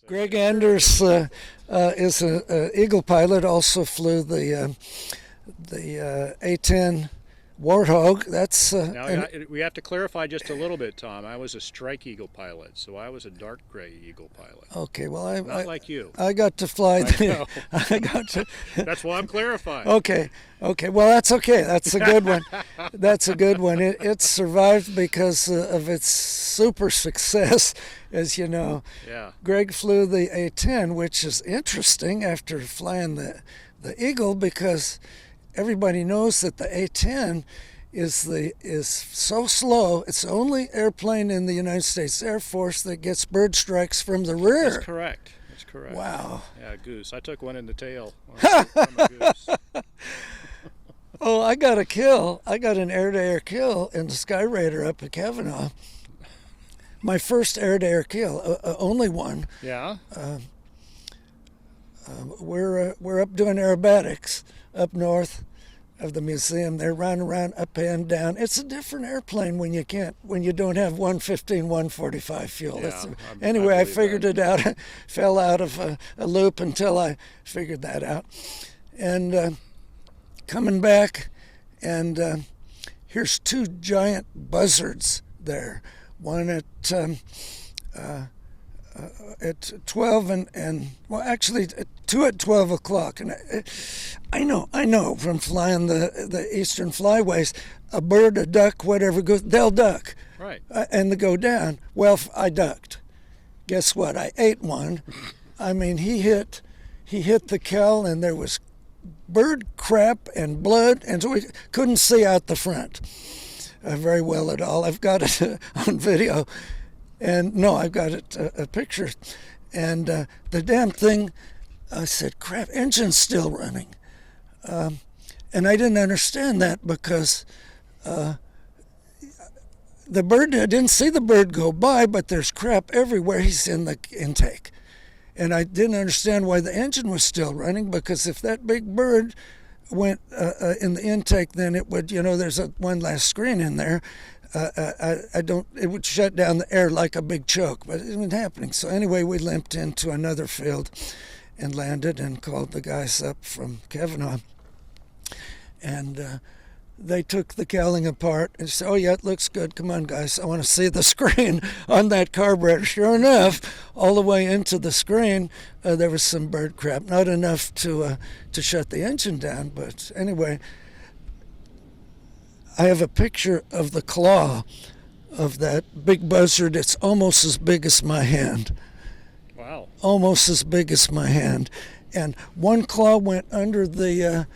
Greg Anders is an Eagle pilot. Also flew the A-10 Warthog. That's Now, we have to clarify just a little bit, Tom. I was a Strike Eagle pilot, so I was a dark gray Eagle pilot. okay. Well, Not like you. I got to fly. I got to. That's why I'm clarifying. Okay. Well, that's okay. That's a good one. That's a good one. It survived because of its super success, as you know. Yeah. Greg flew the A-10, which is interesting after flying the Eagle, because everybody knows that the A-10 is so slow. It's the only airplane in the United States Air Force that gets bird strikes from the rear. That's correct. That's correct. Wow. Yeah, goose. I took one in the tail from a goose. Oh, I got a kill. I got an air-to-air kill in the Skyraider up at Kavanaugh. My first air-to-air kill, only one. Yeah. We're up doing aerobatics up north of the museum. They're running around up and down. It's a different airplane when you don't have 115, 145 fuel. Yeah, anyway, I figured it out. Fell out of a loop until I figured that out. And coming back, and here's two giant buzzards there. One at 12 and well, actually two at 12 o'clock. And I know from flying the eastern flyways, a bird, a duck, whatever goes, they'll duck. Right. And they go down. Well, I ducked. Guess what? I ate one. I mean, he hit the cowl, and there was bird crap and blood, and so we couldn't see out the front very well at all. I've got it on video. And no, I've got it a picture, and the damn thing. I said, "Crap, engine's still running," and I didn't understand that because the bird. I didn't see the bird go by, but there's crap everywhere. He's in the intake, and I didn't understand why the engine was still running, because if that big bird went in the intake, then it would. There's one last screen in there. It would shut down the air like a big choke, but it wasn't happening. So anyway, we limped into another field and landed and called the guys up from Kavanaugh. And they took the cowling apart and said, "Oh yeah, it looks good. Come on, guys, I want to see the screen on that carburetor." Sure enough, all the way into the screen, there was some bird crap. Not enough to shut the engine down, but anyway, I have a picture of the claw of that big buzzard. It's almost as big as my hand. Wow. Almost as big as my hand. And one claw went under the,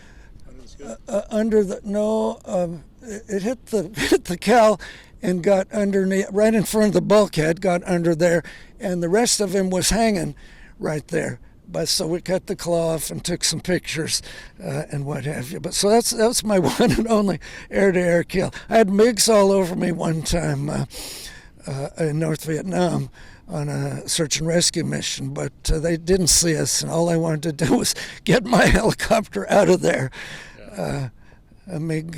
it hit the cowl and got underneath, right in front of the bulkhead, got under there, and the rest of him was hanging right there. But so we cut the claw off and took some pictures and what have you. But so that's my one and only air-to-air kill. I had MiGs all over me one time in North Vietnam on a search and rescue mission, but they didn't see us, and all I wanted to do was get my helicopter out of there. Yeah. A MiG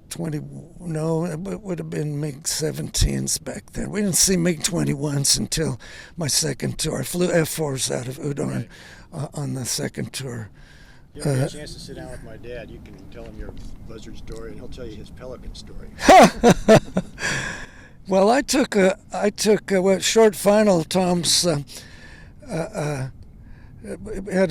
20, no, it would have been MiG-17s back then. We didn't see MiG-21s until my second tour. I flew F-4s out of Udon on the second tour. You ever get a chance to sit down with my dad, you can tell him your buzzard story, and he'll tell you his pelican story. Well, I took a short final. Tom's had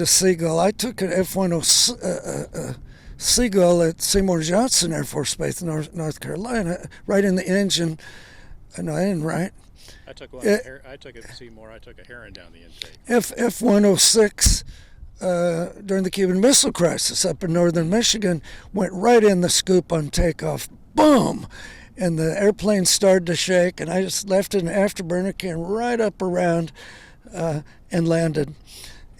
a Seagull. I took an F-10 Seagull at Seymour Johnson Air Force Base, North Carolina, right in the engine. No, I didn't write. I took one. I took it at Seymour. I took a Heron down the intake. F-106 during the Cuban Missile Crisis up in northern Michigan went right in the scoop on takeoff. Boom! And the airplane started to shake, and I just left it in afterburner, came right up around and landed.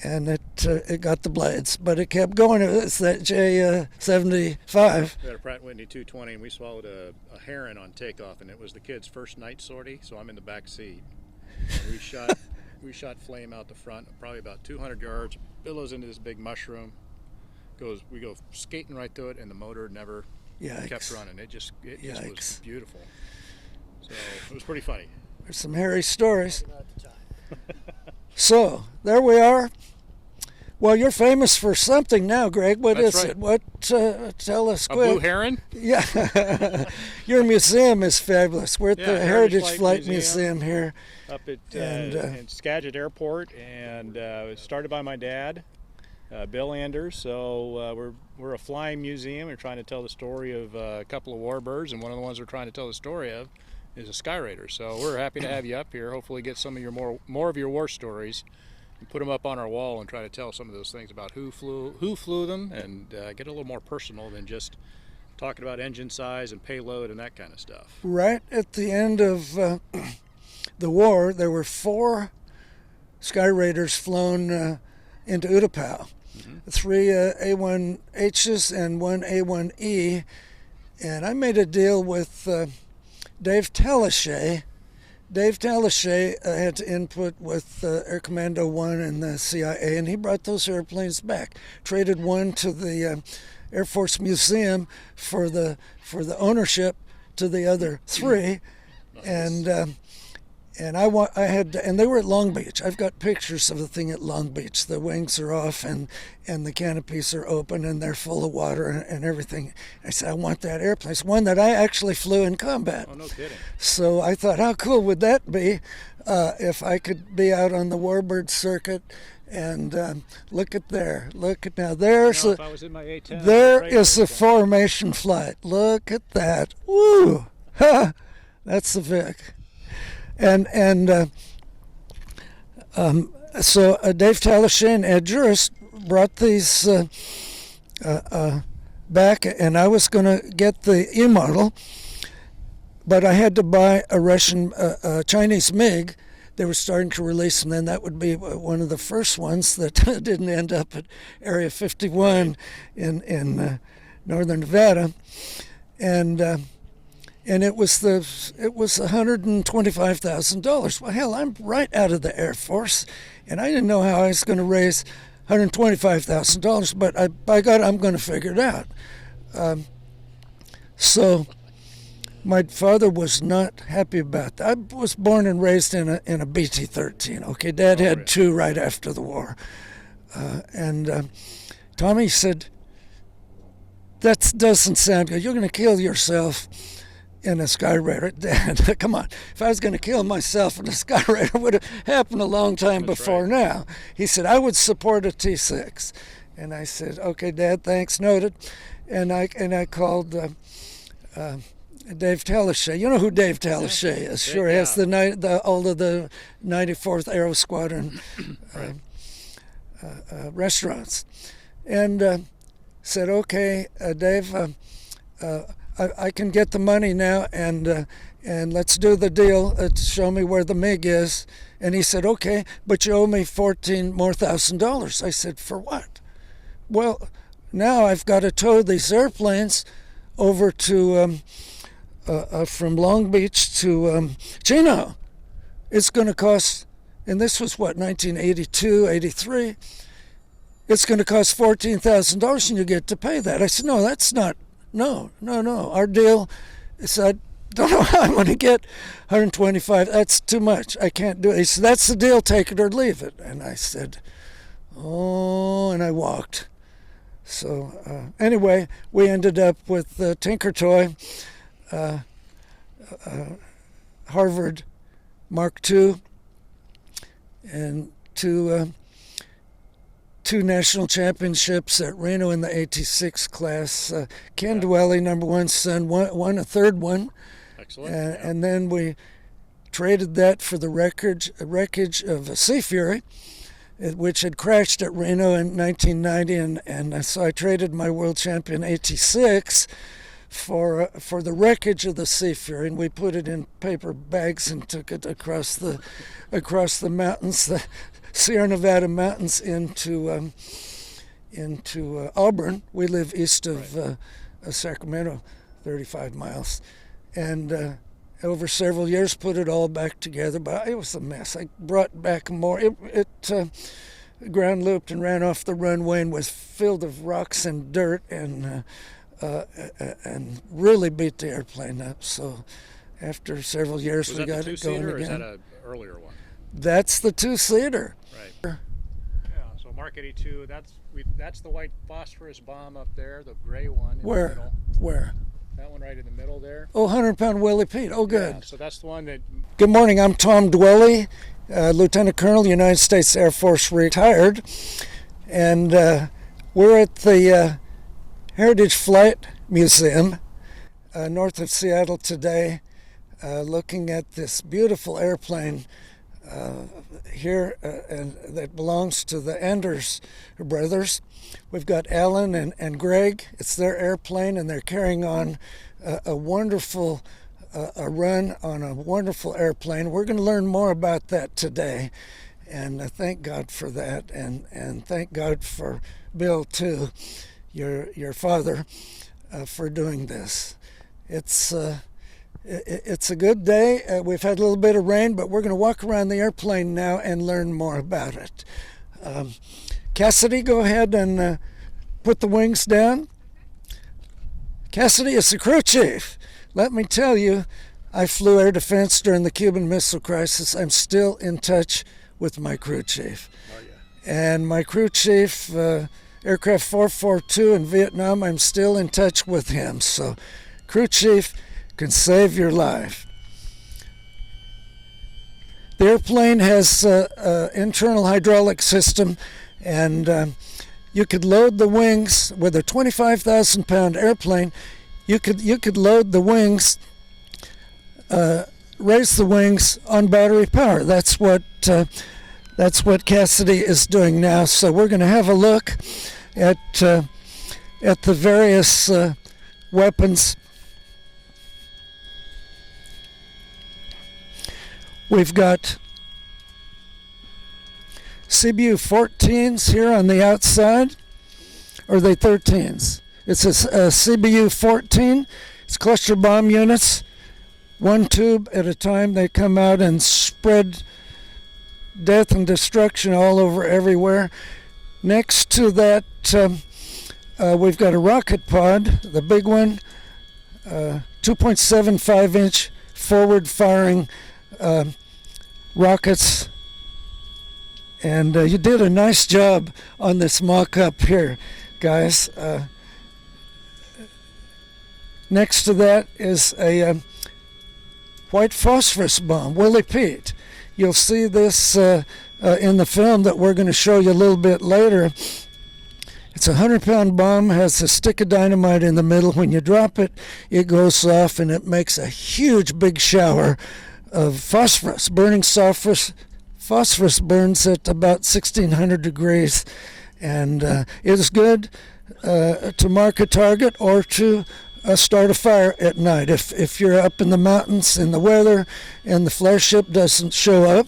And it got the blades, but it kept going. It's that J-75. We had a Pratt & Whitney 220, and we swallowed a Heron on takeoff, and it was the kid's first night sortie, so I'm in the back seat. And we shot flame out the front, probably about 200 yards, billows into this big mushroom. We go skating right through it, and the motor never kept running. It just was beautiful. So it was pretty funny. There's some hairy stories. Not at the time. So there we are. Well, you're famous for something now, Greg. What That's is right. it? What? Tell us A quick. blue heron? Yeah. Your museum is fabulous. We're at Yeah, the Heritage Heritage Flight Flight Museum here. Up at And, in Skagit Airport, and it was started by my dad, Bill Anders. So we're a flying museum. We're trying to tell the story of a couple of warbirds, and one of the ones we're trying to tell the story of is a Skyraider. So we're happy to have you up here. Hopefully, get some of your more of your war stories, and put them up on our wall, and try to tell some of those things about who flew them, and get a little more personal than just talking about engine size and payload and that kind of stuff. Right at the end of the war, there were 4 Skyraiders flown into Utapau. 3 A-1Hs and 1 A-1E. And I made a deal with Dave Talashay. Dave Talashay had to input with Air Commando 1 and the CIA, and he brought those airplanes back. Traded one to the Air Force Museum for the ownership to the other 3. Nice. And and they were at Long Beach. I've got pictures of the thing at Long Beach. The wings are off and the canopies are open and they're full of water and everything. I said, I want that airplane. It's one that I actually flew in combat. Oh, no kidding. So I thought, how cool would that be if I could be out on the warbird circuit and look at there. Look at now. There's If I was in my A-10, there I'd is the afraid formation flight. Look at that. Woo! That's the Vic. So Dave Talashay and Ed Juris brought these back, and I was going to get the E model, but I had to buy a Russian, Chinese MiG. They were starting to release them, and that would be one of the first ones that didn't end up at Area 51 in northern Nevada, and it was $125,000. Well, hell, I'm right out of the Air Force, and I didn't know how I was going to raise $125,000. But by God, I'm going to figure it out. So my father was not happy about that. I was born and raised in a BT-13. Okay, Dad had really? 2 right after the war, and Tommy said, "That doesn't sound good. You're going to kill yourself in a Skyraider." Dad, come on. If I was going to kill myself in a Skyraider, it would have happened a long time That's before right. now. He said, I would support a T6. And I said, okay, Dad, thanks, noted. And I called Dave Talashay. You know who Dave Talashay is? Sure, he has all of the 94th Aero Squadron restaurants. And said, okay, Dave, I can get the money now, and let's do the deal. Show me where the MiG is. And he said, okay, but you owe me $14,000 more. I said, for what? Well, now I've got to tow these airplanes over to from Long Beach to Chino. It's going to cost, and this was what, 1982, 83. It's going to cost $14,000, and you get to pay that. I said, no, that's not. No. Our deal is I don't know how I'm going to get 125. That's too much. I can't do it. He said, that's the deal. Take it or leave it. And I said, oh, and I walked. So anyway, we ended up with Tinker Toy, Harvard Mark II, and two national championships at Reno in the 86 class. Ken Dwelle, number 1 son, won a third one. Excellent. And then we traded that for the wreckage of a Sea Fury, which had crashed at Reno in 1990. And so I traded my world champion 86 for the wreckage of the Sea Fury, and we put it in paper bags and took it across the mountains, the Sierra Nevada mountains into Auburn. We live east of Sacramento, 35 miles, and over several years put it all back together. But it was a mess. I brought back more. It ground looped and ran off the runway and was filled of rocks and dirt and really beat the airplane up. So, after several years, Was we that got the it going two-seater, or is again. that an earlier one? That's the two-seater. Right. Yeah. So Mark 82. That's the white phosphorus bomb up there. The gray one in the Where? middle. Where? That one right in the middle there. Oh, 100-pound Willie Pete. Oh, good. Yeah, so that's the one that. Good morning. I'm Tom Dwelle, Lieutenant Colonel, United States Air Force Retired, and we're at the Heritage Flight Museum north of Seattle today, looking at this beautiful airplane here and that belongs to the Anders brothers. We've got Alan and Greg. It's their airplane, and they're carrying on a wonderful a run on a wonderful airplane. We're going to learn more about that today, and thank God for that, and thank God for Bill too, your father, for doing this. It's a good day. We've had a little bit of rain, but we're going to walk around the airplane now and learn more about it. Cassidy, go ahead and put the wings down. Cassidy is the crew chief. Let me tell you, I flew air defense during the Cuban Missile Crisis. I'm still in touch with my crew chief. Oh, yeah. And my crew chief, aircraft 442 in Vietnam, I'm still in touch with him. So, crew chief can save your life. The airplane has an internal hydraulic system, and you could load the wings with a 25,000-pound airplane. You could load the wings, raise the wings on battery power. That's what Cassidy is doing now. So we're going to have a look at the various weapons. We've got CBU 14s here on the outside, or are they 13s? It's a CBU 14. It's cluster bomb units. One tube at a time. They come out and spread death and destruction all over everywhere. Next to that, we've got a rocket pod, the big one, 2.75-inch forward-firing rockets. And you did a nice job on this mock-up here, guys. Next to that is a white phosphorus bomb, Willie Pete. You'll see this in the film that we're going to show you a little bit later. It's a 100-pound bomb, has a stick of dynamite in the middle. When you drop it, it goes off, and it makes a huge, big shower of phosphorus. Burning phosphorus burns at about 1,600 degrees, and it is good to mark a target or to start a fire at night. If you're up in the mountains in the weather and the flare ship doesn't show up,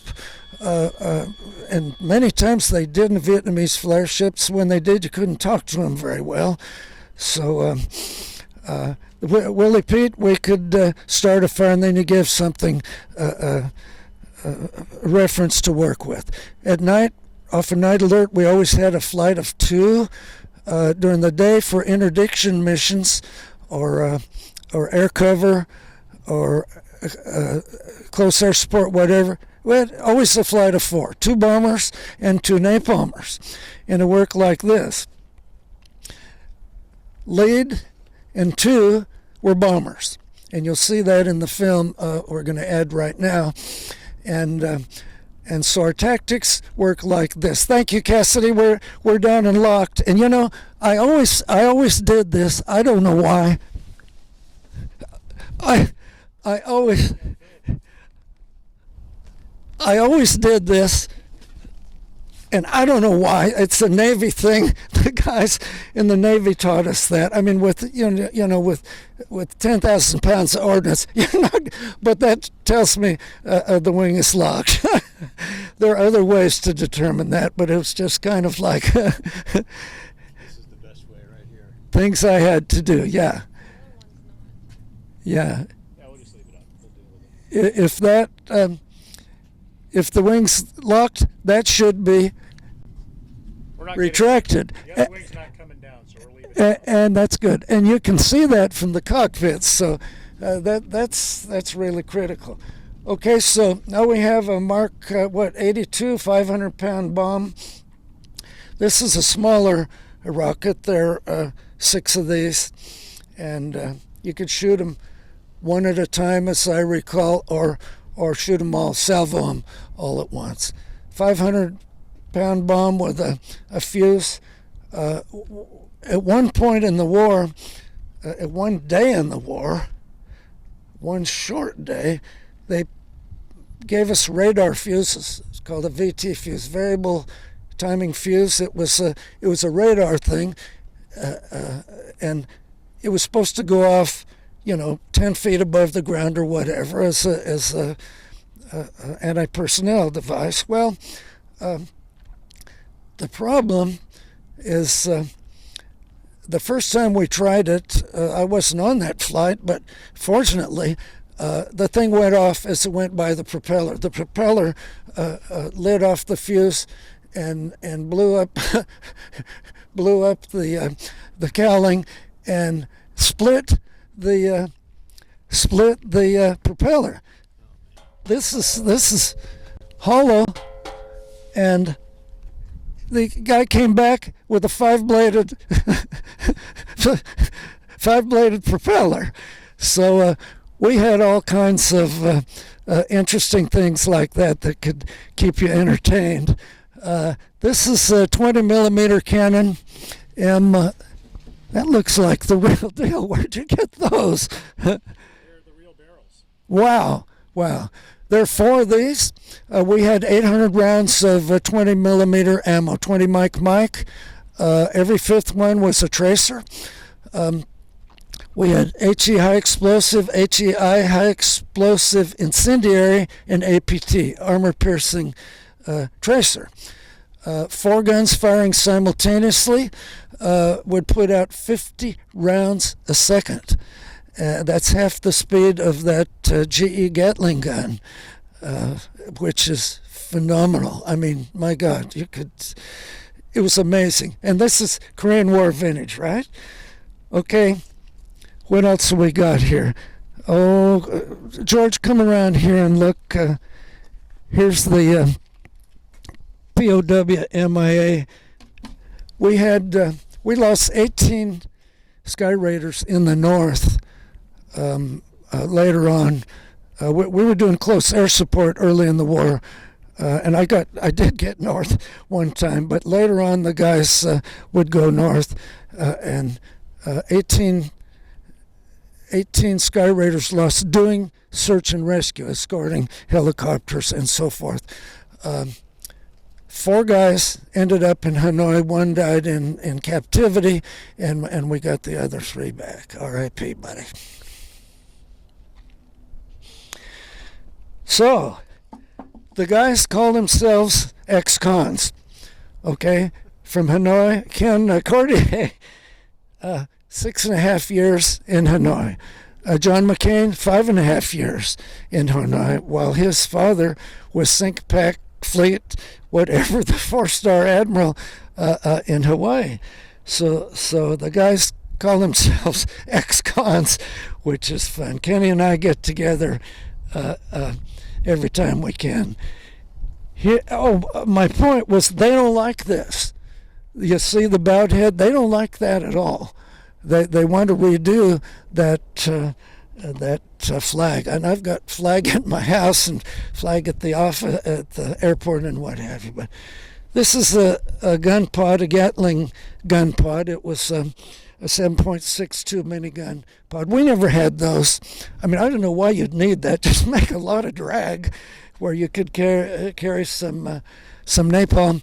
and many times they did in Vietnamese flare ships. When they did, you couldn't talk to them very well. So Willie Pete, we could start a fire, and then you give something a reference to work with. At night, off a night alert, we always had a flight of 2 during the day for interdiction missions, or air cover, or close air support, whatever. We had always a flight of 4, 2 bombers and 2 napalmers. And it worked like this. Lead and 2 were bombers. And you'll see that in the film we're going to add right now. And so our tactics work like this. Thank you, Cassidy. We're down and locked. And you know, I always did this. I don't know why. I always did this, and I don't know why. It's a Navy thing. The guys in the Navy taught us that. I mean, with 10,000 pounds of ordnance, but that tells me the wing is locked. There are other ways to determine that, but it was just kind of like This is the best way right here. things I had to do. Yeah. Yeah. Yeah, we'll just leave it up. We'll deal with it. If that, if the wing's locked, that should be We're not retracted. The wing's not coming down, so we're leaving it. And that's good. And you can see that from the cockpits. So That's really critical. Okay, so now we have a Mark 82 500-pound bomb. This is a smaller rocket. There are 6 of these, and you could shoot them one at a time, as I recall, or shoot them all, salvo them all at once. 500-pound bomb with a fuse. At one point in the war, at one day in the war, one short day, they gave us radar fuses. It's called a VT fuse, variable timing fuse. It was a radar thing, and it was supposed to go off, 10 feet above the ground or whatever, as a anti-personnel device. Well, the problem is the first time we tried it, I wasn't on that flight, but fortunately, the thing went off as it went by the propeller. The propeller lit off the fuse and blew up the cowling and split the propeller. This is hollow, and the guy came back with a five-bladed propeller. So we had all kinds of interesting things like that could keep you entertained. This is a 20 millimeter cannon. That looks like the real deal. Where'd you get those? They're the real barrels. Wow. There are 4 of these. We had 800 rounds of 20 millimeter ammo, 20 Mike. Every 5th one was a tracer. We had HE high explosive, HEI high explosive incendiary, and APT, armor piercing tracer. 4 guns firing simultaneously would put out 50 rounds a second. That's half the speed of that GE Gatling gun, which is phenomenal. I mean, my God, it was amazing. And this is Korean War vintage, right? Okay, what else have we got here? Oh, George, come around here and look. Here's the POW MIA. We lost 18 Skyraiders in the north. Later on, we were doing close air support early in the war, and I did get north one time, but later on the guys would go north, and 18 Skyraiders lost doing search and rescue, escorting helicopters and so forth. 4 guys ended up in Hanoi. 1 died in captivity, and we got the other 3 back. R.I.P., buddy. So, the guys call themselves ex-cons, okay? From Hanoi, Ken Cordier, 6.5 years in Hanoi. John McCain, 5.5 years in Hanoi, while his father was Sink-Pack Fleet, whatever, the 4-star admiral in Hawaii. So the guys call themselves ex-cons, which is fun. Kenny and I get together every time we can. My point was they don't like this. You see the bowed head? They don't like that at all. They want to redo that flag, and I've got flag at my house and flag at the office, at the airport, and what have you. But this is a gun pod, a Gatling gun pod. It was a 7.62 minigun pod. We never had those. I mean, I don't know why you'd need that. Just make a lot of drag, where you could carry some napalm.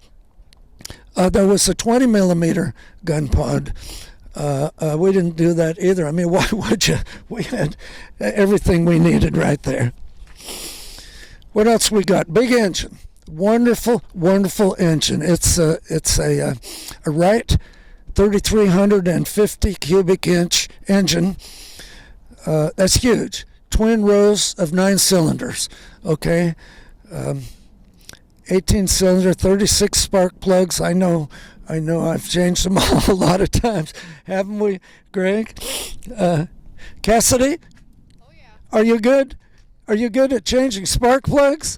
There was a 20 millimeter gun pod. We didn't do that either. I mean, why would you? We had everything we needed right there. What else we got? Big engine. Wonderful engine. It's a Wright 3,350 cubic inch engine. That's huge. Twin rows of 9 cylinders. Okay. 18 cylinder, 36 spark plugs. I know I've changed them all a lot of times, haven't we, Greg? Cassidy? Oh Are you good? Are you good at changing spark plugs?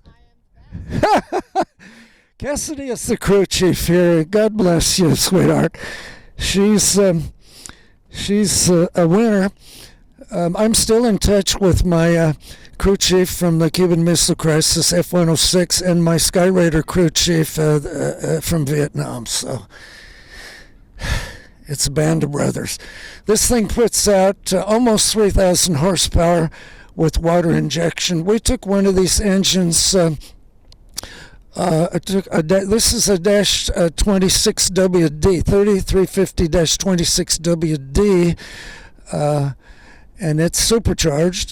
Cassidy is the crew chief here. God bless you, sweetheart. She's a winner. I'm still in touch with my crew chief from the Cuban Missile Crisis, F-106, and my Skyraider crew chief from Vietnam. So it's a band of brothers. This thing puts out almost 3,000 horsepower with water injection. We took one of these engines. This is a dash 26WD, 3350-26WD, and it's supercharged.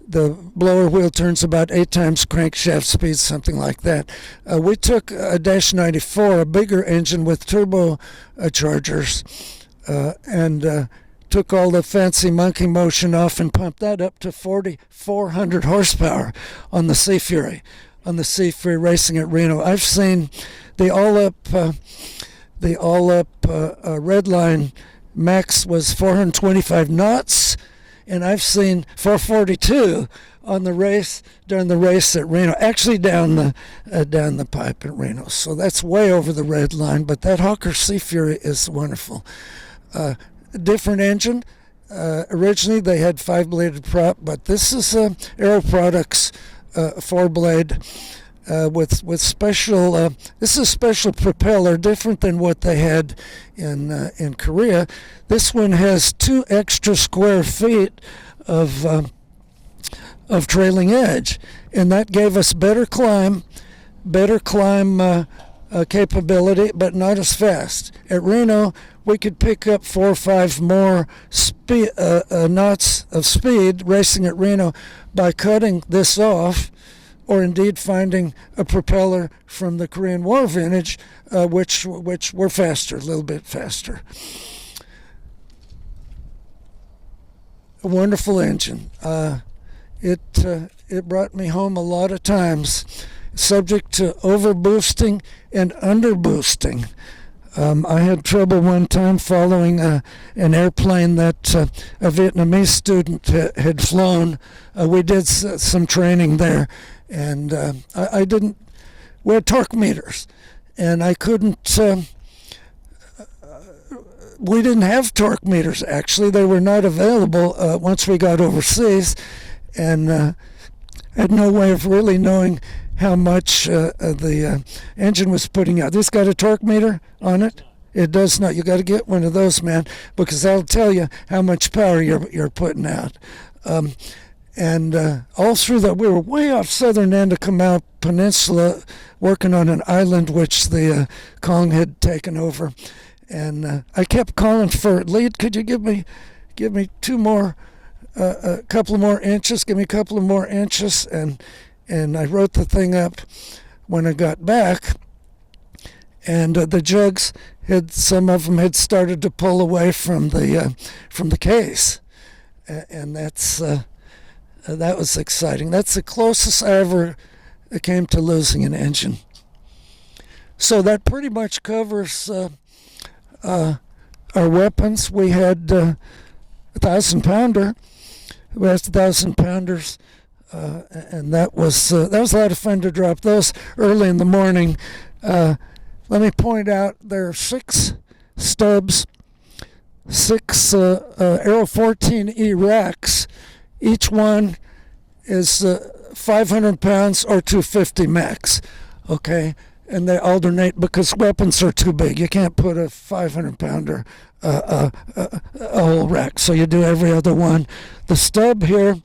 The blower wheel turns about 8 times crankshaft speed, something like that. We took a dash 94, a bigger engine with turbochargers, and took all the fancy monkey motion off and pumped that up to 4,400 horsepower on the Sea Fury. On the Sea Fury racing at Reno. I've seen the all-up Redline max was 425 knots, and I've seen 442 on the race during the race at Reno. Actually, down the pipe at Reno. So that's way over the red line. But that Hawker Sea Fury is wonderful. Different engine. Originally, they had 5-bladed prop, but this is Aero Products. 4-blade with special. This is a special propeller, different than what they had in Korea. This one has 2 extra square feet of trailing edge, and that gave us better climb capability, but not as fast. At Reno, we could pick up 4 or 5 more knots of speed racing at Reno by cutting this off, or indeed finding a propeller from the Korean War vintage, which were faster, a little bit faster. A wonderful engine. It brought me home a lot of times, subject to overboosting and underboosting. I had trouble one time following an airplane that a Vietnamese student had flown. We did some training there, and I didn't. We had torque meters, and I couldn't. We didn't have torque meters. Actually, they were not available once we got overseas, and had no way of really knowing how much the engine was putting out. This got a torque meter on it? It does not. You got to get one of those, man, because that'll tell you how much power you're putting out. And all through that, we were way off southern end of Kamau Peninsula, working on an island which the Kong had taken over. And I kept calling for lead. Could you give me 2 more, a couple of more inches? Give me a couple of more inches, and I wrote the thing up when I got back, and the jugs some of them had started to pull away from the case, and that was exciting. That's the closest I ever came to losing an engine. So that pretty much covers our weapons. We had 1,000-pounder. We had 1,000-pounders. And that was a lot of fun to drop those early in the morning. Let me point out there are 6 stubs, 6 Aero 14E racks. Each one is 500 pounds or 250 max. Okay, and they alternate because weapons are too big. You can't put a 500-pounder a whole rack, so you do every other one. The stub here.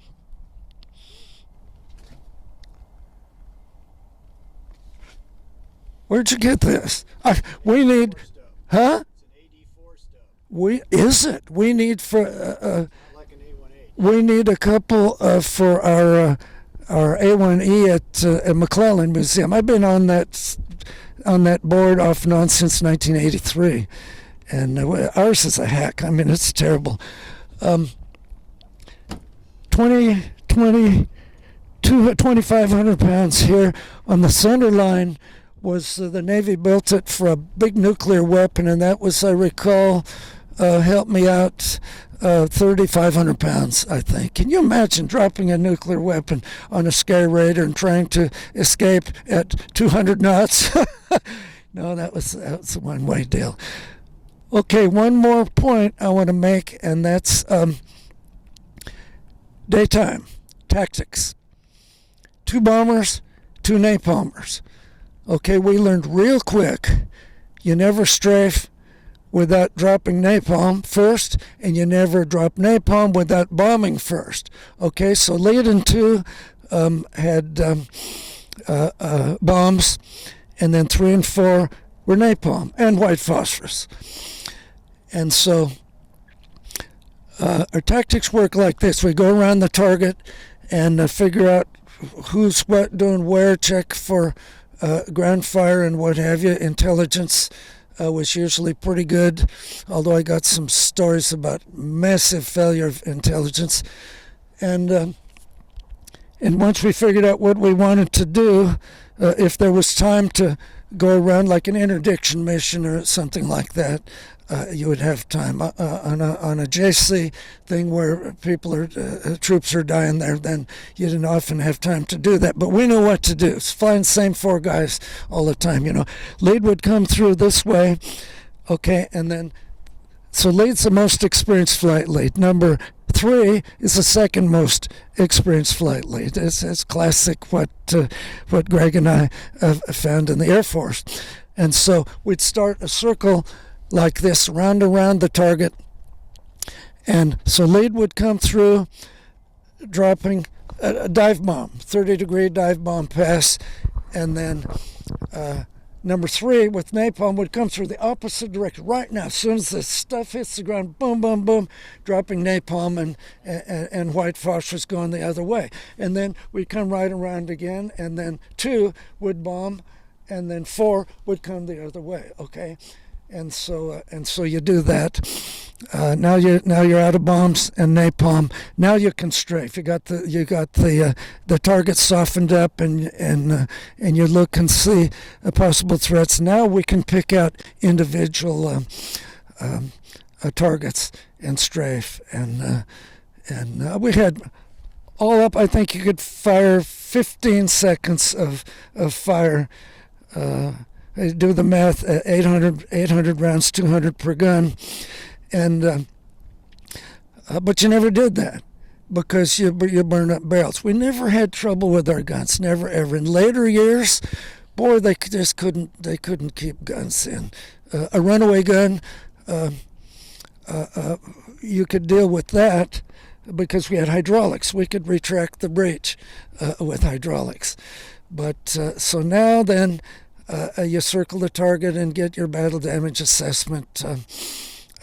Where'd you get this? We need, huh? We need for Like an A-1E. we need a couple for our A-1E at McClellan Museum. I've been on that board off and on since 1983, and ours is a hack. I mean, it's terrible. 2,500 pounds here on the center line. Was the Navy built it for a big nuclear weapon, and that was, I recall, help me out, 3,500 pounds, I think. Can you imagine dropping a nuclear weapon on a Skyraider and trying to escape at 200 knots? No, that was a one-way deal. Okay, one more point I want to make, and that's daytime tactics. 2 bombers, 2 napalmers. Okay, we learned real quick, you never strafe without dropping napalm first, and you never drop napalm without bombing first. Okay, so lead and 2 had bombs, and then 3 and 4 were napalm and white phosphorus. And so our tactics work like this. We go around the target and figure out who's what doing where, check for ground fire and what have you. Intelligence was usually pretty good, although I got some stories about massive failure of intelligence. And once we figured out what we wanted to do, if there was time to go around like an interdiction mission or something like that, you would have time. On a JC thing where troops are dying there, then you didn't often have time to do that. But we knew what to do. It's flying the same 4 guys all the time, Lead would come through this way, okay, and then, so lead's the most experienced flight lead. Number 3 is the second most experienced flight lead. It's classic what Greg and I found in the Air Force. And so we'd start a circle like this, round around the target. And so lead would come through, dropping a dive bomb, 30-degree dive bomb pass, and then number 3 with napalm would come through the opposite direction right now. As soon as the stuff hits the ground, boom, boom, boom, dropping napalm and white phosphorus going the other way. And then we'd come right around again, and then 2 would bomb, and then 4 would come the other way, okay? And so you do that. Now you're out of bombs and napalm. Now you can strafe. You got the target softened up, and you look and see possible threats. Now we can pick out individual targets and strafe. And we had all up. I think you could fire 15 seconds of fire. Do the math, 800 rounds, 200 per gun, and but you never did that because you burn up barrels. We never had trouble with our guns, never ever. In later years, boy, they just couldn't keep guns in. A runaway gun, you could deal with that because we had hydraulics. We could retract the breech with hydraulics. But so now then. You circle the target and get your battle damage assessment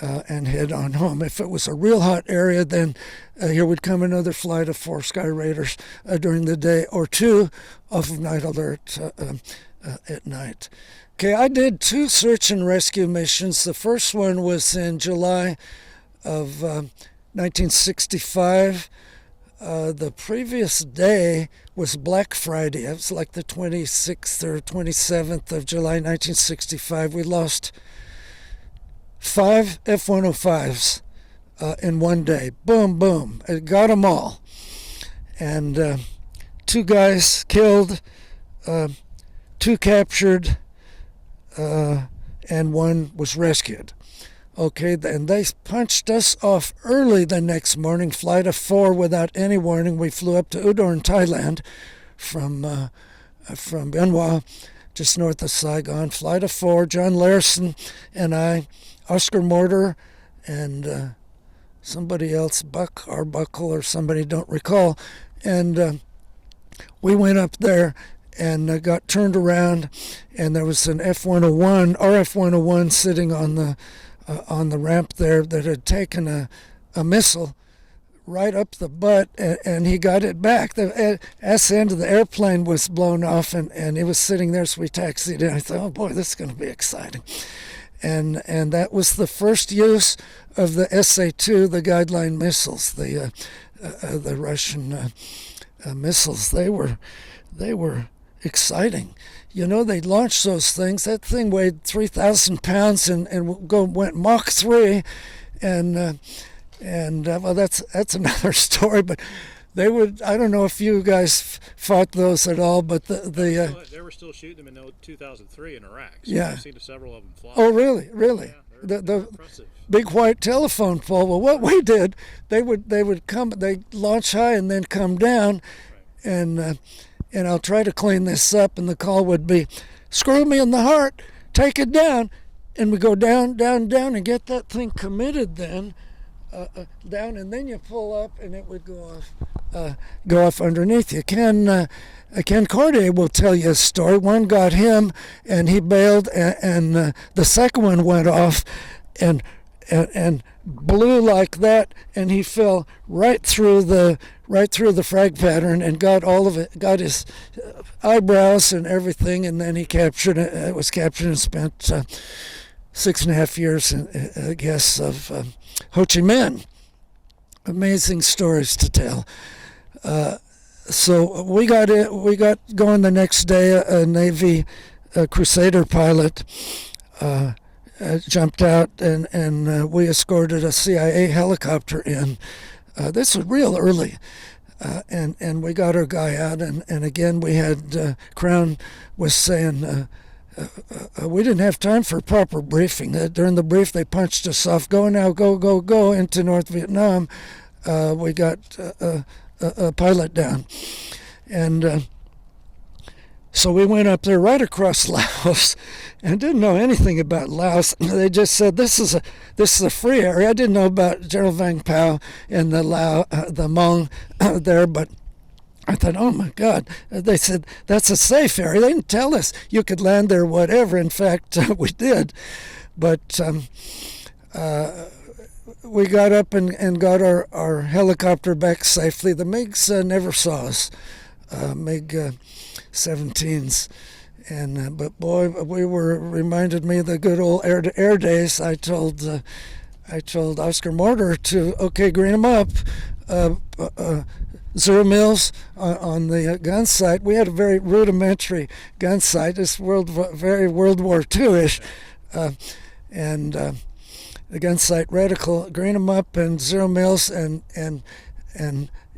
and head on home. If it was a real hot area, then here would come another flight of 4 Skyraiders during the day, or 2 off of night alert at night. Okay, I did 2 search and rescue missions. The first one was in July of 1965. The previous day was Black Friday. It was like the 26th or 27th of July 1965. We lost 5 F-105s in one day. Boom, boom. It got them all. And 2 guys killed, 2 captured, and 1 was rescued. Okay, and they punched us off early the next morning, flight of 4 without any warning. We flew up to Udon, Thailand from Bien Hoa, just north of Saigon. Flight of 4, John Larson and I, Oscar Mortar, and somebody else, Buck Arbuckle or somebody, don't recall. And we went up there and got turned around, and there was an F-101, our F-101 sitting on the ramp there that had taken a missile right up the butt, and he got it back. The ass end of the airplane was blown off, and it was sitting there, so we taxied in. I thought, oh boy, this is going to be exciting. And that was the first use of the SA-2, the guideline missiles, the Russian missiles. They were exciting. You know, they launched those things. That thing weighed 3,000 pounds and went Mach 3. And And well, that's another story. But they would. I don't know if you guys fought those at all, but they were still shooting them in 2003 in Iraq. So Yeah. I've seen several of them fly. Oh, really? Really? Yeah, they're The impressive. big white telephone pole. Well, what we did, they would come. They launch high and then come down, and I'll try to clean this up. And the call would be, "Screw me in the heart, take it down," and we go down, down, down, and get that thing committed. Then down, and then you pull up, and it would go off underneath you. Ken Corday will tell you a story. One got him, and he bailed, and the second one went off, and blew like that, and he fell right through the frag pattern and got all of it, got his eyebrows and everything, and then he captured it. It was captured and spent 6.5 years, I guess, of Ho Chi Minh. Amazing stories to tell. So we got going the next day. A Navy Crusader pilot jumped out, and we escorted a CIA helicopter in. This was real early. And we got our guy out, and again we had Crown was saying we didn't have time for proper briefing. During the brief, they punched us off. Go now, go into North Vietnam. We got a pilot down, and so we went up there right across Laos, and didn't know anything about Laos. They just said this is a free area. I didn't know about General Vang Pao and the Hmong there, but I thought, oh my God. They said that's a safe area. They didn't tell us you could land there, whatever. In fact, we did, but we got up and got our helicopter back safely. The MiGs never saw us, MiG 17s. And but boy, reminded me of the good old air days. I told Oscar Mortar to green them up. 0 mils on the gun sight. We had a very rudimentary gun sight. It's very World War II-ish, and the gun sight reticle. Green them up and 0 mils, and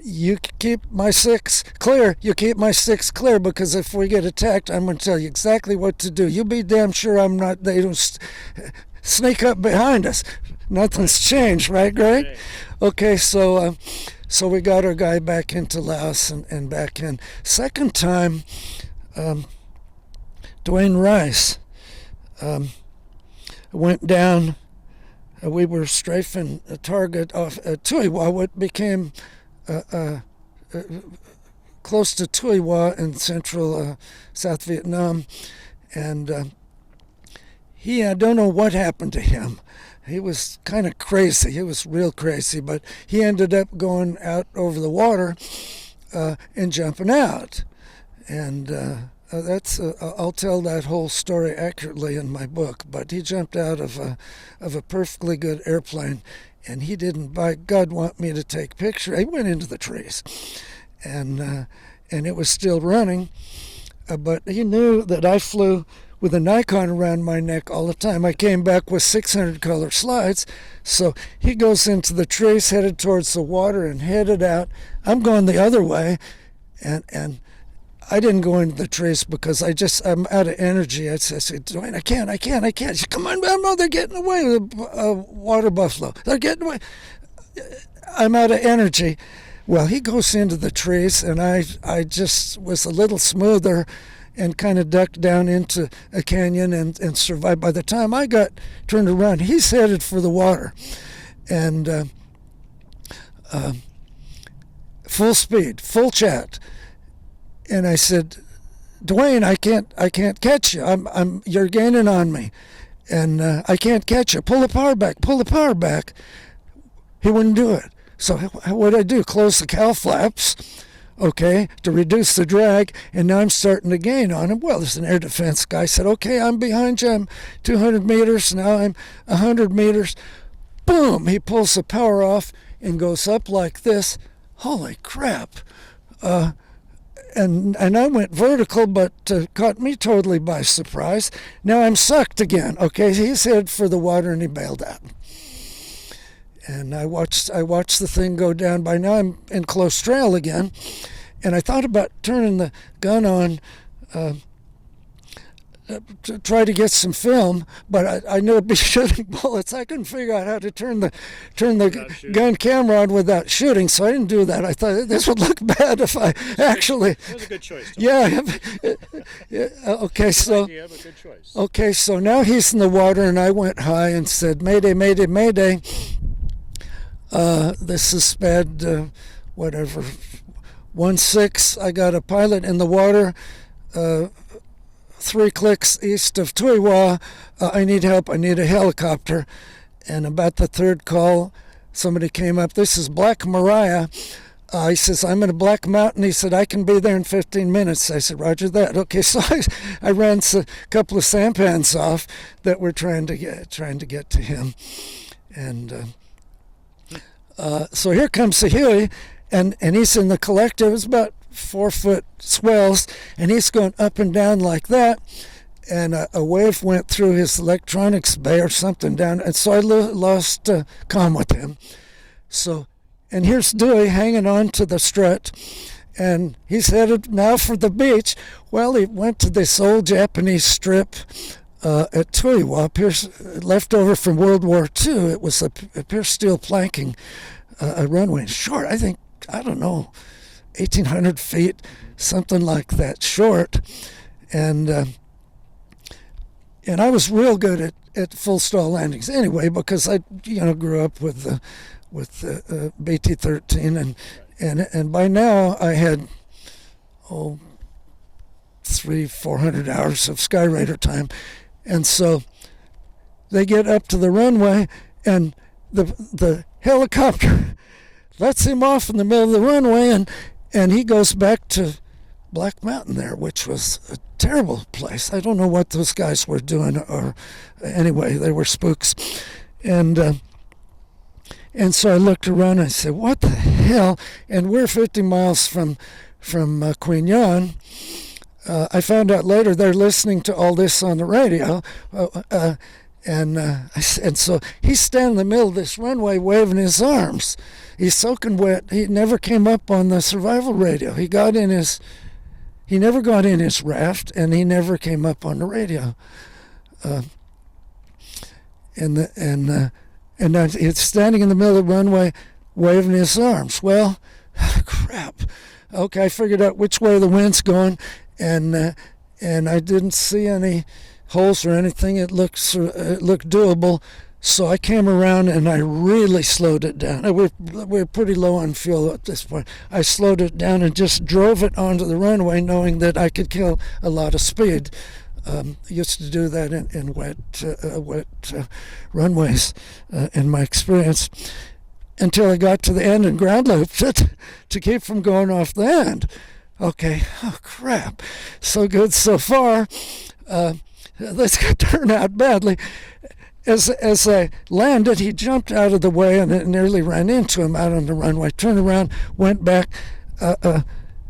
you keep my 6 clear. You keep my 6 clear, because if we get attacked, I'm going to tell you exactly what to do. You be damn sure I'm not. They don't sneak up behind us. Nothing's changed, right, Greg? Okay, so we got our guy back into Laos and back in. Second time, Dwayne Rice went down. We were strafing a target off Tui Wa, what became close to Tui Wa in central South Vietnam. And I don't know what happened to him. He was kind of crazy. He was real crazy, but he ended up going out over the water and jumping out. And I'll tell that whole story accurately in my book. But he jumped out of a perfectly good airplane, and he didn't, by God, want me to take pictures. He went into the trees, and it was still running. But he knew that I flew with a Nikon around my neck all the time. I came back with 600 color slides. So he goes into the trees, headed towards the water and headed out. I'm going the other way, and I didn't go into the trees because I'm out of energy. I said, Dwayne, I can't. He said, come on, no, they're getting away with a water buffalo. They're getting away. I'm out of energy. Well, he goes into the trees, and I just was a little smoother and kind of ducked down into a canyon and survived. By the time I got turned around, he's headed for the water. And full speed, full chat. And I said, Dwayne, I can't catch you. You're gaining on me. And I can't catch you. Pull the power back. He wouldn't do it. So what did I do? Close the cowl flaps, to reduce the drag, and now I'm starting to gain on him. Well, there's an air defense guy. Said, I'm behind you. I'm 200 meters. Now I'm 100 meters. Boom! He pulls the power off and goes up like this. Holy crap! And I went vertical, but caught me totally by surprise. Now I'm sucked again. He's headed for the water, and he bailed out. And I watched the thing go down. By now I'm in close trail again, and I thought about turning the gun on to try to get some film, but I knew it'd be shooting bullets. I couldn't figure out how to turn the gun camera on without shooting, so I didn't do that. I thought this would look bad if I actually. That was a good choice, Tom. Yeah. Okay, so. Idea, but good choice. Okay, so now he's in the water, and I went high and said, "Mayday, mayday, mayday! This is bad. Whatever. 1-6. I got a pilot in the water. 3 clicks east of Tuiwa. I need help. I need a helicopter." And about the third call, somebody came up. This is Black Mariah. He says, "I'm in a Black Mountain." He said, "I can be there in 15 minutes. I said, "Roger that." Okay, so I ran a couple of sampans off that were trying to get to him. And so here comes the Huey, and he's in the collector. It was about 4-foot swells, and he's going up and down like that, and a wave went through his electronics bay or something down, and so I lost comm with him. So, and here's Dewey hanging on to the strut, and he's headed now for the beach. Well, he went to this old Japanese strip at Tuiwa, left over from World War II. It was a pierced steel planking, a runway, short, I don't know, 1,800 feet, something like that, short. And I was real good at full stall landings anyway, because I grew up with BT-13, and by now I had 300-400 hours of Skyraider time. And so they get up to the runway, and the helicopter lets him off in the middle of the runway, and he goes back to Black Mountain there, which was a terrible place. I don't know what those guys were doing, or anyway, they were spooks. And so I looked around and I said, "What the hell?" And we're 50 miles from Queen Yan. I found out later they're listening to all this on the radio. And so he's standing in the middle of this runway waving his arms. He's soaking wet. He never came up on the survival radio. He never got in his raft, and he never came up on the radio. And he's standing in the middle of the runway waving his arms. Well, crap. Okay, I figured out which way the wind's going, and I didn't see any holes or anything. It looked doable. So I came around and I really slowed it down. We're pretty low on fuel at this point. I slowed it down and just drove it onto the runway, knowing that I could kill a lot of speed. Used to do that in wet runways, in my experience, until I got to the end and ground looped it to keep from going off the end. Okay, oh crap, so good so far. This could turn out badly. As I landed, he jumped out of the way, and it nearly ran into him out on the runway. Turned around, went back,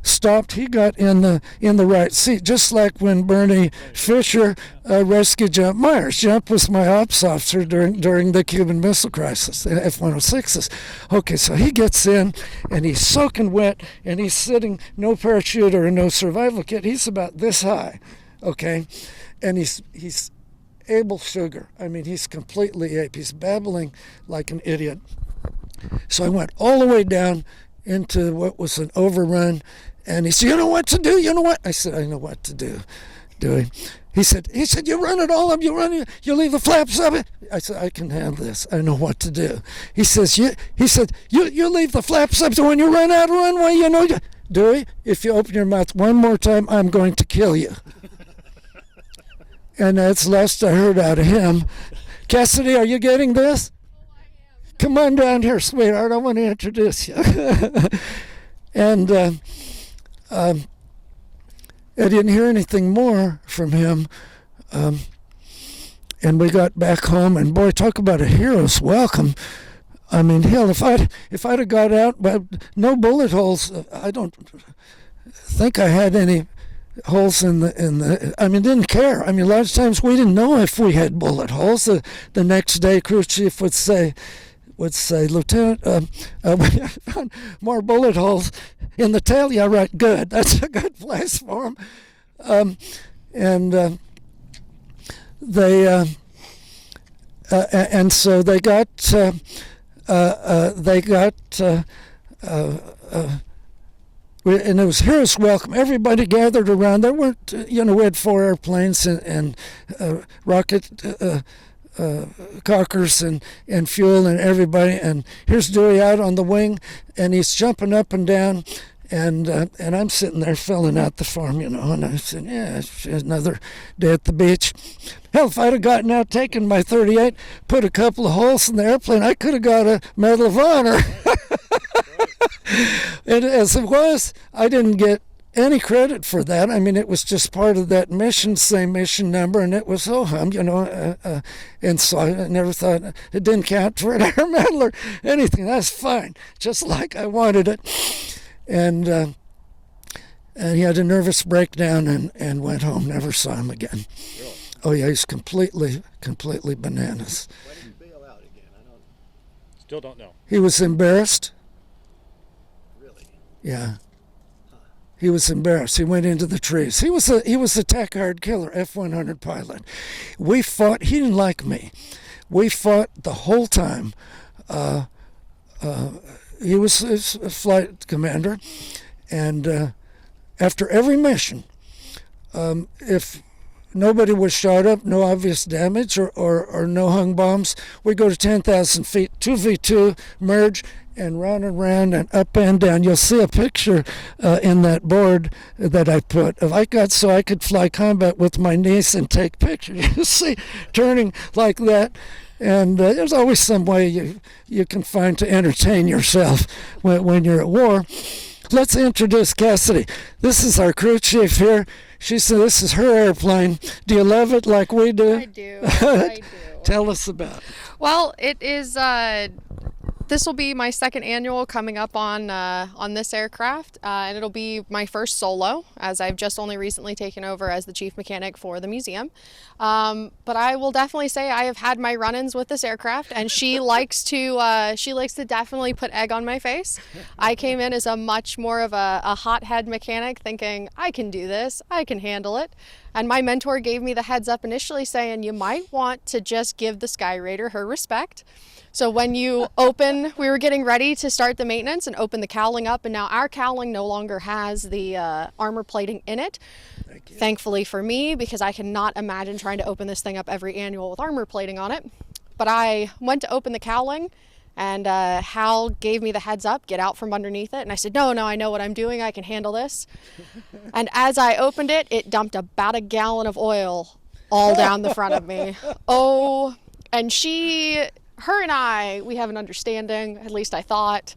stopped. He got in the right seat, just like when Bernie Fisher rescued Jump Myers. Jump was my ops officer during the Cuban Missile Crisis, the F-106s. Okay, so he gets in, and he's soaking wet, and he's sitting, no parachute or no survival kit. He's about this high, okay, and he's Abel Sugar. I mean, he's completely ape. He's babbling like an idiot. So I went all the way down into what was an overrun, and he said, "You know what to do? You know what?" I said, "I know what to do, Dewey." He said, "You run it all up. You leave the flaps up." I said, "I can handle this. I know what to do." He said, you leave the flaps up, so when you run out of runway, Dewey, if you open your mouth one more time, I'm going to kill you." And that's the last I heard out of him. Cassidy, are you getting this? Oh, I am. Come on down here, sweetheart. I want to introduce you. And I didn't hear anything more from him. And we got back home, and boy, talk about a hero's welcome. I mean, hell, if I'd have got out, but no bullet holes, I don't think I had any holes in the I mean, didn't care. I mean, a lot of times we didn't know if we had bullet holes. The next day, crew chief would say, would say, Lieutenant, we found more bullet holes in the tail. Yeah, right, good. That's a good place for them. And so they got and it was hero's welcome. Everybody gathered around. There weren't, we had 4 airplanes and rocket cockers and fuel and everybody. And here's Dewey out on the wing, and he's jumping up and down. And I'm sitting there filling out the form, and I said, yeah, it's another day at the beach. Hell, if I'd have gotten out, taken my 38, put a couple of holes in the airplane, I could have got a Medal of Honor. And as it was, I didn't get any credit for that. I mean, it was just part of that mission, same mission number, and it was hum, and so I never thought it didn't count for an air medal or anything. That's fine, just like I wanted it. And he had a nervous breakdown and went home. Never saw him again. Really? Oh yeah, he's completely bananas. Why did he bail out again? Still don't know. He was embarrassed. Really? Yeah. He was embarrassed. He went into the trees. He was a Tackard killer, F-100 pilot. We fought. He didn't like me. We fought the whole time. He was a flight commander, and after every mission, if nobody was shot up, no obvious damage or no hung bombs, we go to 10,000 feet, 2v2, merge, and round and round and up and down. You'll see a picture in that board that I put. I got so I could fly combat with my niece and take pictures. You see, turning like that. And there's always some way you can find to entertain yourself when you're at war. Let's introduce Cassidy. This is our crew chief here. She said this is her airplane. Do you love it like we do? I do. I do. Tell us about it. Well, it is. This will be my second annual coming up on this aircraft, and it'll be my first solo, as I've just only recently taken over as the chief mechanic for the museum. But I will definitely say I have had my run-ins with this aircraft, and she likes to definitely put egg on my face. I came in as a much more of a hothead mechanic, thinking I can do this, I can handle it. And my mentor gave me the heads up initially, saying you might want to just give the Skyraider her respect. So when you open, we were getting ready to start the maintenance and open the cowling up, and now our cowling no longer has the armor plating in it. Thankfully for me, because I cannot imagine trying to open this thing up every annual with armor plating on it. But I went to open the cowling, and Hal gave me the heads up, get out from underneath it. And I said, no, I know what I'm doing. I can handle this. And as I opened it, it dumped about a gallon of oil all down the front of me. Oh, and her and I, we have an understanding, at least I thought.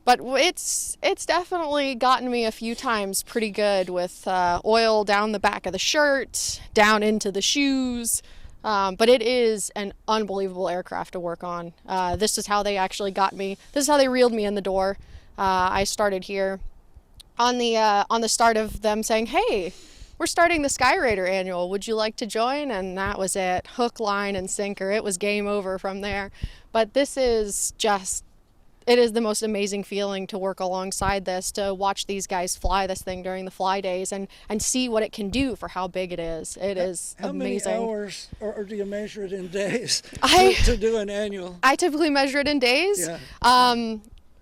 But it's definitely gotten me a few times pretty good with oil down the back of the shirt, down into the shoes. But it is an unbelievable aircraft to work on. This is how they actually got me. This is how they reeled me in the door. I started here on the start of them saying, hey, we're starting the Skyraider annual. Would you like to join? And that was it. Hook, line, and sinker. It was game over from there. But this is it is the most amazing feeling to work alongside this, to watch these guys fly this thing during the fly days and see what it can do for how big it is. It is amazing. How many hours, or do you measure it in days to do an annual? I typically measure it in days. Yeah.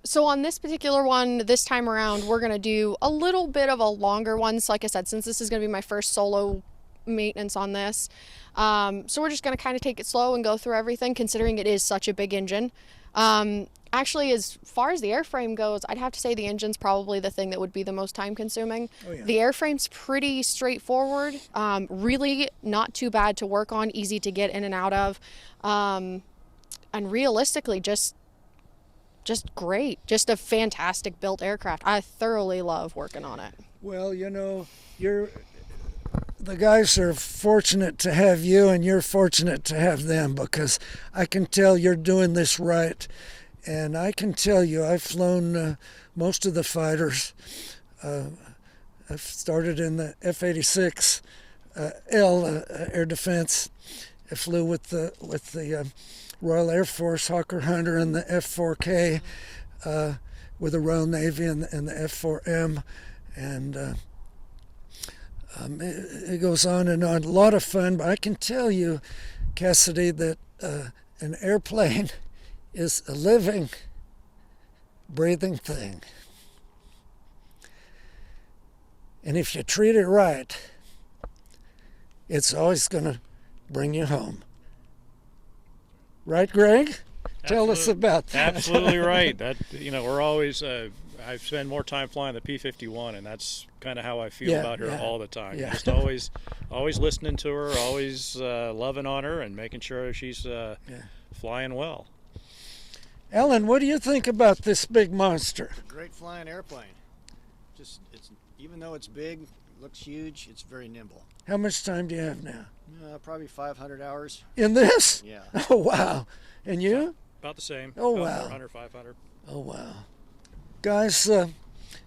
So on this particular one, this time around, we're going to do a little bit of a longer one. So like I said, since this is going to be my first solo maintenance on this, so we're just going to kind of take it slow and go through everything, considering it is such a big engine. Actually, as far as the airframe goes, I'd have to say the engine's probably the thing that would be the most time consuming. Oh, yeah. The airframe's pretty straightforward, really not too bad to work on, easy to get in and out of, and realistically just great. Just a fantastic built aircraft. I thoroughly love working on it. Well, the guys are fortunate to have you, and you're fortunate to have them, because I can tell you're doing this right. And I can tell you, I've flown most of the fighters. I've started in the F-86 L air defense. I flew with the Royal Air Force Hawker Hunter and the F-4K with the Royal Navy and the F-4M. And it goes on and on. A lot of fun, but I can tell you, Cassidy, that an airplane is a living, breathing thing. And if you treat it right, it's always going to bring you home. Right, Greg? Tell us about that. Absolutely right. That, we're always, I spend more time flying the P-51, and that's kind of how I feel about her all the time. Yeah. Just always listening to her, always loving on her, and making sure she's flying well. Ellen, what do you think about this big monster? Great flying airplane. Even though it's big, looks huge, it's very nimble. How much time do you have now? Probably 500 hours. In this? Yeah. Oh, wow. And you? About the same. Oh, about wow. 400, 500. Oh, wow. Guys,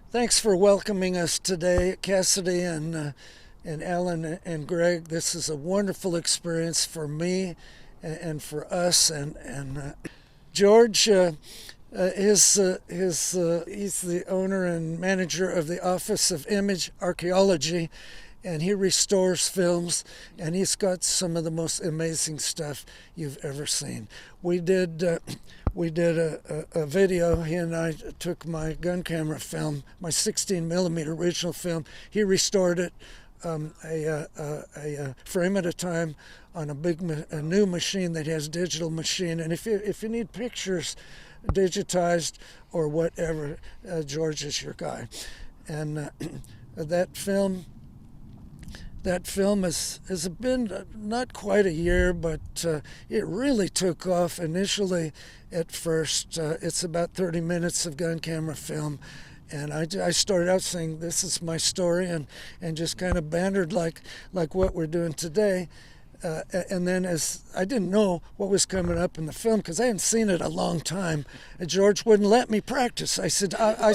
thanks for welcoming us today, Cassidy and Ellen and Greg. This is a wonderful experience for me and for us. And George, he's the owner and manager of the Office of Image Archaeology, and he restores films, and he's got some of the most amazing stuff you've ever seen. We did a video. He and I took my gun camera film, my 16mm original film. He restored it a frame at a time on a new machine that has digital machine. And if you need pictures digitized or whatever, George is your guy. And that film has been not quite a year, but it really took off initially at first. It's about 30 minutes of gun camera film. And I started out saying, this is my story, and just kind of bantered like what we're doing today. And then as I didn't know what was coming up in the film because I hadn't seen it a long time, George wouldn't let me practice. I said I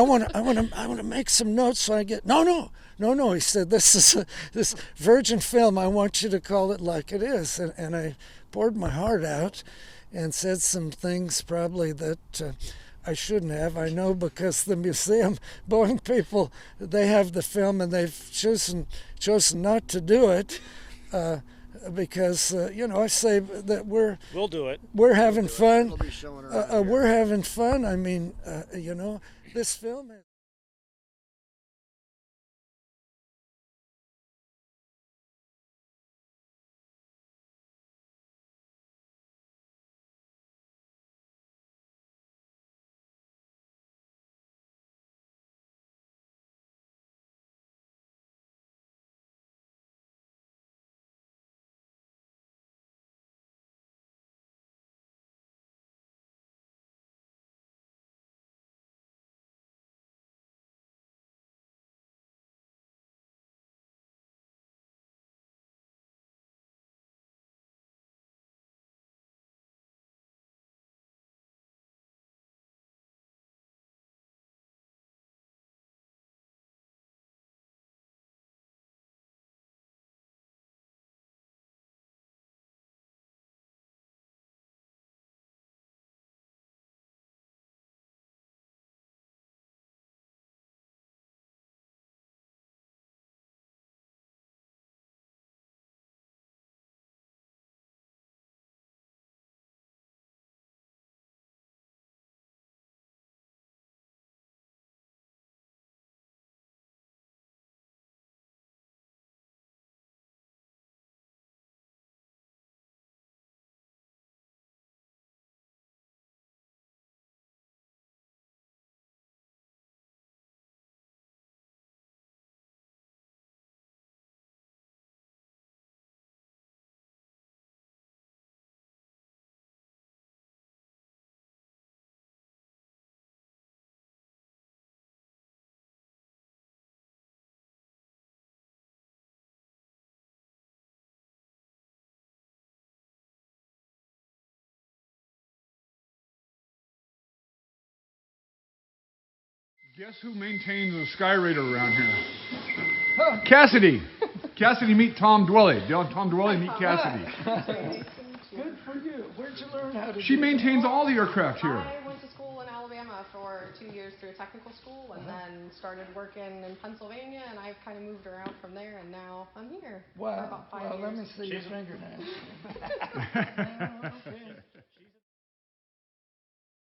want to make some notes so I get no. He said, this virgin film, I want you to call it like it is. And I poured my heart out and said some things probably that I shouldn't have. I know because the museum, Boeing people, they have the film and they've chosen not to do it. Because I say that we'll do it. We're having fun. We'll be showing her We're having fun. I mean, this film. Guess who maintains a Skyraider around here? Cassidy. Cassidy, meet Tom Dwelle. Tom Dwelle, meet Cassidy. Good for you. Where'd you learn how to She do maintains all the aircraft here. I went to school in Alabama for 2 years through a technical school, and then started working in Pennsylvania, and I've kind of moved around from there, and now I'm here that? Wow. for about 5 Well, years. let me see your fingernails. Okay.